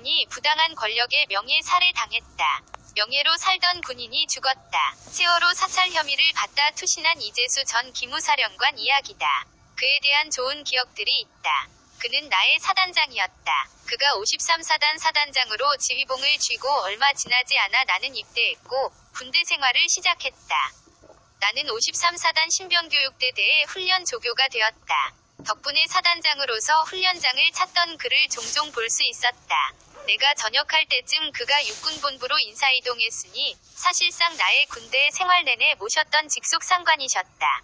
군인이 부당한 권력에 명예살해당했다. 명예로 살던 군인이 죽었다. 세월호 사찰 혐의를 받다 투신한 이재수 전 기무사령관 이야기다. 그에 대한 좋은 기억들이 있다. 그는 나의 사단장이었다. 그가 53사단 사단장으로 지휘봉을 쥐고 얼마 지나지 않아 나는 입대했고 군대 생활을 시작했다. 나는 53사단 신병교육대대의 훈련 조교가 되었다. 덕분에 사단장으로서 훈련장을 찾던 그를 종종 볼 수 있었다. 내가 전역할 때쯤 그가 육군본부로 인사이동했으니 사실상 나의 군대 생활 내내 모셨던 직속 상관이셨다.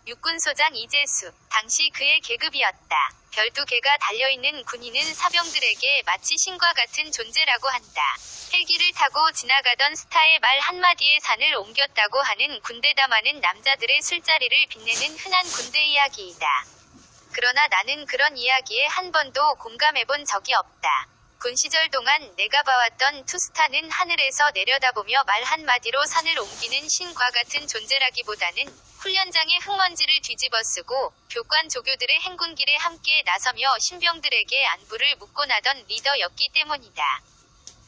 육군소장 이재수, 당시 그의 계급이었다. 별두 개가 달려있는 군인은 사병들에게 마치 신과 같은 존재라고 한다. 헬기를 타고 지나가던 스타의 말 한마디에 산을 옮겼다고 하는 군대다 많은 남자들의 술자리를 빛내는 흔한 군대 이야기이다. 그러나 나는 그런 이야기에 한 번도 공감해본 적이 없다. 군 시절 동안 내가 봐왔던 투스타는 하늘에서 내려다보며 말 한마디로 산을 옮기는 신과 같은 존재라기보다는 훈련장의 흙먼지를 뒤집어쓰고 교관 조교들의 행군길에 함께 나서며 신병들에게 안부를 묻고 나던 리더였기 때문이다.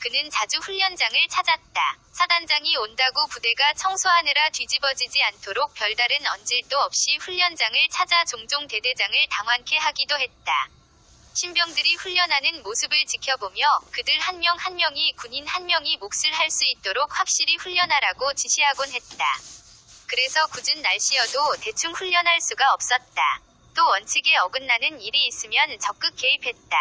그는 자주 훈련장을 찾았다. 사단장이 온다고 부대가 청소하느라 뒤집어지지 않도록 별다른 언질도 없이 훈련장을 찾아 종종 대대장을 당황케 하기도 했다. 신병들이 훈련하는 모습을 지켜보며 그들 한 명 한 명이 군인 한 명이 몫을 할 수 있도록 확실히 훈련하라고 지시하곤 했다. 그래서 궂은 날씨여도 대충 훈련할 수가 없었다. 또 원칙에 어긋나는 일이 있으면 적극 개입했다.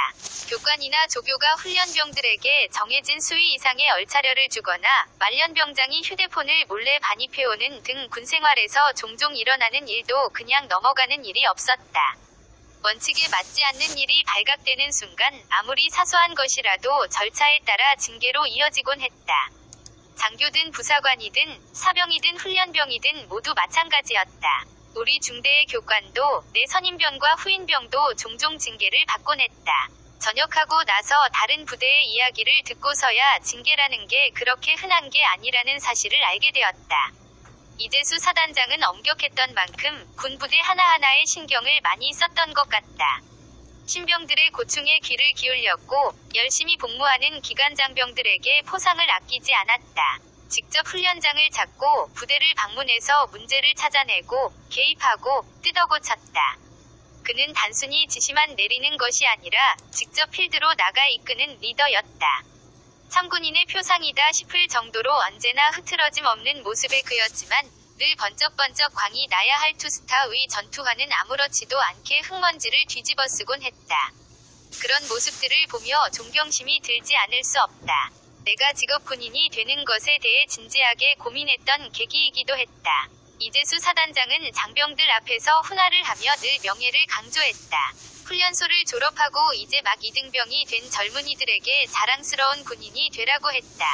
교관이나 조교가 훈련병들에게 정해진 수위 이상의 얼차려를 주거나 말년병장이 휴대폰을 몰래 반입해오는 등 군생활에서 종종 일어나는 일도 그냥 넘어가는 일이 없었다. 원칙에 맞지 않는 일이 발각되는 순간 아무리 사소한 것이라도 절차에 따라 징계로 이어지곤 했다. 장교든 부사관이든 사병이든 훈련병이든 모두 마찬가지였다. 우리 중대의 교관도 내 선임병과 후임병도 종종 징계를 받곤 했다. 전역하고 나서 다른 부대의 이야기를 듣고서야 징계라는 게 그렇게 흔한 게 아니라는 사실을 알게 되었다. 이재수 사단장은 엄격했던 만큼 군부대 하나하나에 신경을 많이 썼던 것 같다. 신병들의 고충에 귀를 기울였고 열심히 복무하는 기관장병들에게 포상을 아끼지 않았다. 직접 훈련장을 찾고 부대를 방문해서 문제를 찾아내고 개입하고 뜯어고쳤다. 그는 단순히 지시만 내리는 것이 아니라 직접 필드로 나가 이끄는 리더였다. 참군인의 표상이다 싶을 정도로 언제나 흐트러짐 없는 모습의 그였지만 늘 번쩍번쩍 광이 나야 할 투스타 의 전투화는 아무렇지도 않게 흙먼지를 뒤집어쓰곤 했다. 그런 모습들을 보며 존경심이 들지 않을 수 없다. 내가 직업 군인이 되는 것에 대해 진지하게 고민했던 계기이기도 했다. 이재수 사단장은 장병들 앞에서 훈화를 하며 늘 명예를 강조했다. 훈련소를 졸업하고 이제 막 이등병이 된 젊은이들에게 자랑스러운 군인이 되라고 했다.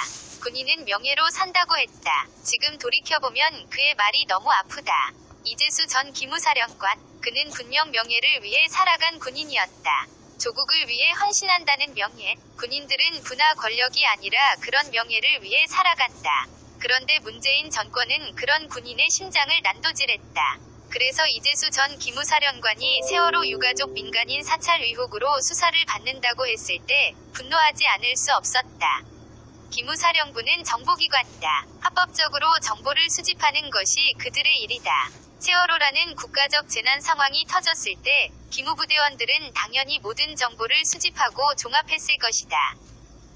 군인은 명예로 산다고 했다. 지금 돌이켜보면 그의 말이 너무 아프다. 이재수 전 기무사령관, 그는 군령 명예를 위해 살아간 군인이었다. 조국을 위해 헌신한다는 명예. 군인들은 부나 권력이 아니라 그런 명예를 위해 살아간다. 그런데 문재인 정권은 그런 군인의 심장을 난도질했다. 그래서 이재수 전 기무사령관이 세월호 유가족 민간인 사찰 의혹으로 수사를 받는다고 했을 때 분노하지 않을 수 없었다. 기무사령부는 정보기관이다. 합법적으로 정보를 수집하는 것이 그들의 일이다. 세월호라는 국가적 재난 상황이 터졌을 때 기무부대원들은 당연히 모든 정보를 수집하고 종합했을 것이다.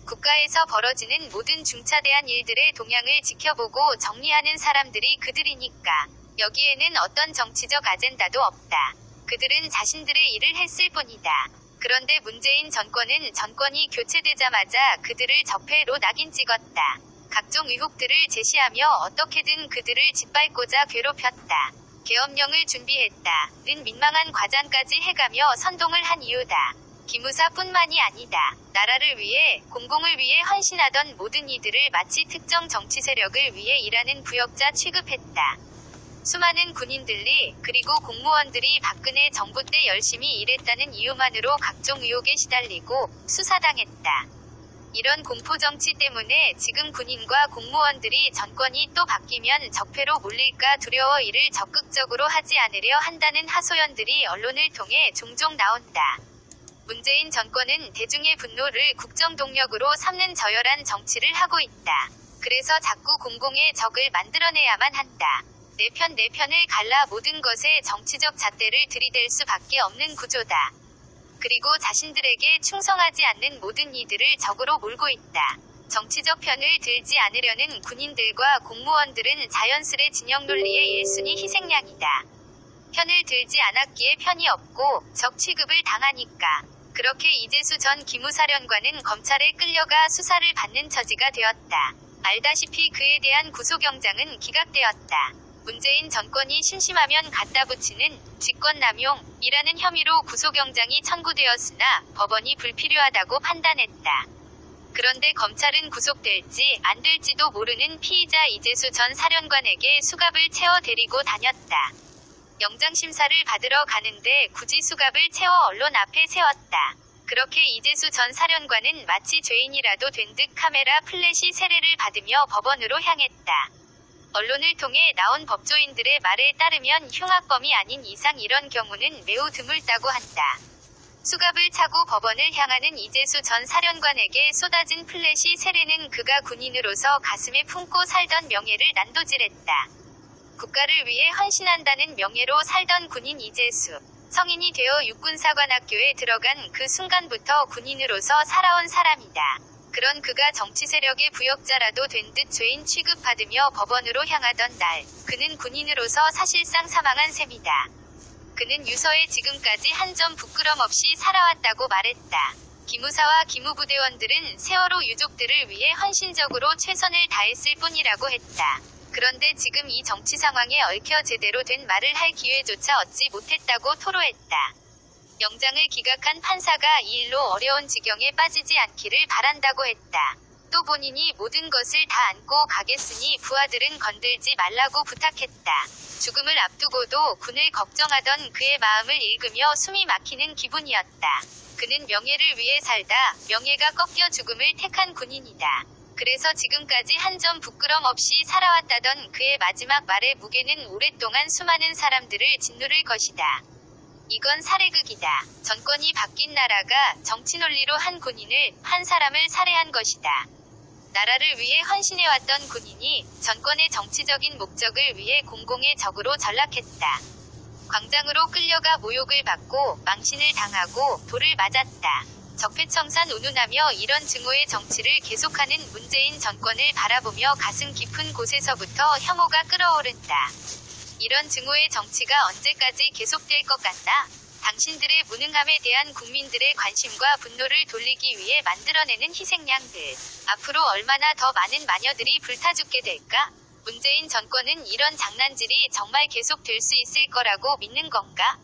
국가에서 벌어지는 모든 중차대한 일들의 동향을 지켜보고 정리하는 사람들이 그들이니까. 여기에는 어떤 정치적 아젠다도 없다. 그들은 자신들의 일을 했을 뿐이다. 그런데 문재인 정권은 정권이 교체되자마자 그들을 적폐로 낙인 찍었다. 각종 의혹들을 제시하며 어떻게든 그들을 짓밟고자 괴롭혔다. 계엄령을 준비했다. 는 민망한 과장까지 해가며 선동을 한 이유다. 기무사뿐만이 아니다. 나라를 위해, 공공을 위해 헌신하던 모든 이들을 마치 특정 정치 세력을 위해 일하는 부역자 취급했다. 수많은 군인들이 그리고 공무원들이 박근혜 정부 때 열심히 일했다는 이유만으로 각종 의혹에 시달리고 수사당했다. 이런 공포정치 때문에 지금 군인과 공무원들이 정권이 또 바뀌면 적폐로 몰릴까 두려워 이를 적극적으로 하지 않으려 한다는 하소연들이 언론을 통해 종종 나온다. 문재인 정권은 대중의 분노를 국정동력으로 삼는 저열한 정치를 하고 있다. 그래서 자꾸 공공의 적을 만들어내야만 한다. 내 편을 갈라 모든 것에 정치적 잣대를 들이댈 수밖에 없는 구조다. 그리고 자신들에게 충성하지 않는 모든 이들을 적으로 몰고 있다. 정치적 편을 들지 않으려는 군인들과 공무원들은 자연스레 진영 논리의 1순위 희생양이다. 편을 들지 않았기에 편이 없고 적 취급을 당하니까. 그렇게 이재수 전 기무사령관은 검찰에 끌려가 수사를 받는 처지가 되었다. 알다시피 그에 대한 구속영장은 기각되었다. 문재인 정권이 심심하면 갖다 붙이는 직권남용이라는 혐의로 구속영장이 청구되었으나 법원이 불필요하다고 판단했다. 그런데 검찰은 구속될지 안 될지도 모르는 피의자 이재수 전 사령관에게 수갑을 채워 데리고 다녔다. 영장심사를 받으러 가는데 굳이 수갑을 채워 언론 앞에 세웠다. 그렇게 이재수 전 사령관은 마치 죄인이라도 된 듯 카메라 플래시 세례를 받으며 법원으로 향했다. 언론을 통해 나온 법조인들의 말에 따르면 흉악범이 아닌 이상 이런 경우는 매우 드물다고 한다. 수갑을 차고 법원을 향하는 이재수 전 사령관에게 쏟아진 플래시 세례는 그가 군인으로서 가슴에 품고 살던 명예를 난도질했다. 국가를 위해 헌신한다는 명예로 살던 군인 이재수. 성인이 되어 육군사관학교에 들어간 그 순간부터 군인으로서 살아온 사람이다. 그런 그가 정치 세력의 부역자라도 된 듯 죄인 취급받으며 법원으로 향하던 날, 그는 군인으로서 사실상 사망한 셈이다. 그는 유서에 지금까지 한 점 부끄럼 없이 살아왔다고 말했다. 기무사와 기무부대원들은 세월호 유족들을 위해 헌신적으로 최선을 다했을 뿐이라고 했다. 그런데 지금 이 정치 상황에 얽혀 제대로 된 말을 할 기회조차 얻지 못했다고 토로했다. 영장을 기각한 판사가 이 일로 어려운 지경에 빠지지 않기를 바란다고 했다. 또 본인이 모든 것을 다 안고 가겠으니 부하들은 건들지 말라고 부탁했다. 죽음을 앞두고도 군을 걱정하던 그의 마음을 읽으며 숨이 막히는 기분이었다. 그는 명예를 위해 살다 명예가 꺾여 죽음을 택한 군인이다. 그래서 지금까지 한 점 부끄럼 없이 살아왔다던 그의 마지막 말의 무게는 오랫동안 수많은 사람들을 짓누를 것이다. 이건 살해극이다. 정권이 바뀐 나라가 정치 논리로 한 군인을, 한 사람을 살해한 것이다. 나라를 위해 헌신해왔던 군인이 정권의 정치적인 목적을 위해 공공의 적으로 전락했다. 광장으로 끌려가 모욕을 받고 망신을 당하고 돌을 맞았다. 적폐청산 운운하며 이런 증오의 정치를 계속하는 문재인 정권을 바라보며 가슴 깊은 곳에서부터 혐오가 끓어오른다. 이런 증오의 정치가 언제까지 계속될 것 같나? 당신들의 무능함에 대한 국민들의 관심과 분노를 돌리기 위해 만들어내는 희생양들. 앞으로 얼마나 더 많은 마녀들이 불타 죽게 될까? 문재인 정권은 이런 장난질이 정말 계속될 수 있을 거라고 믿는 건가?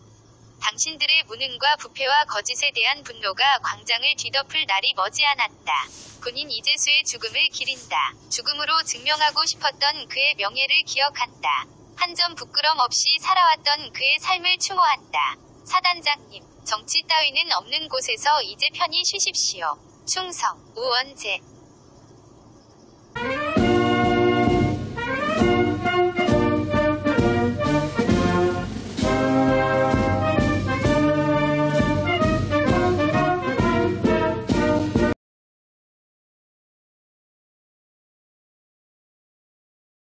당신들의 무능과 부패와 거짓에 대한 분노가 광장을 뒤덮을 날이 머지않았다. 군인 이재수의 죽음을 기린다. 죽음으로 증명하고 싶었던 그의 명예를 기억한다. 한 점 부끄럼 없이 살아왔던 그의 삶을 추모한다. 사단장님, 정치 따위는 없는 곳에서 이제 편히 쉬십시오. 충성, 우원재.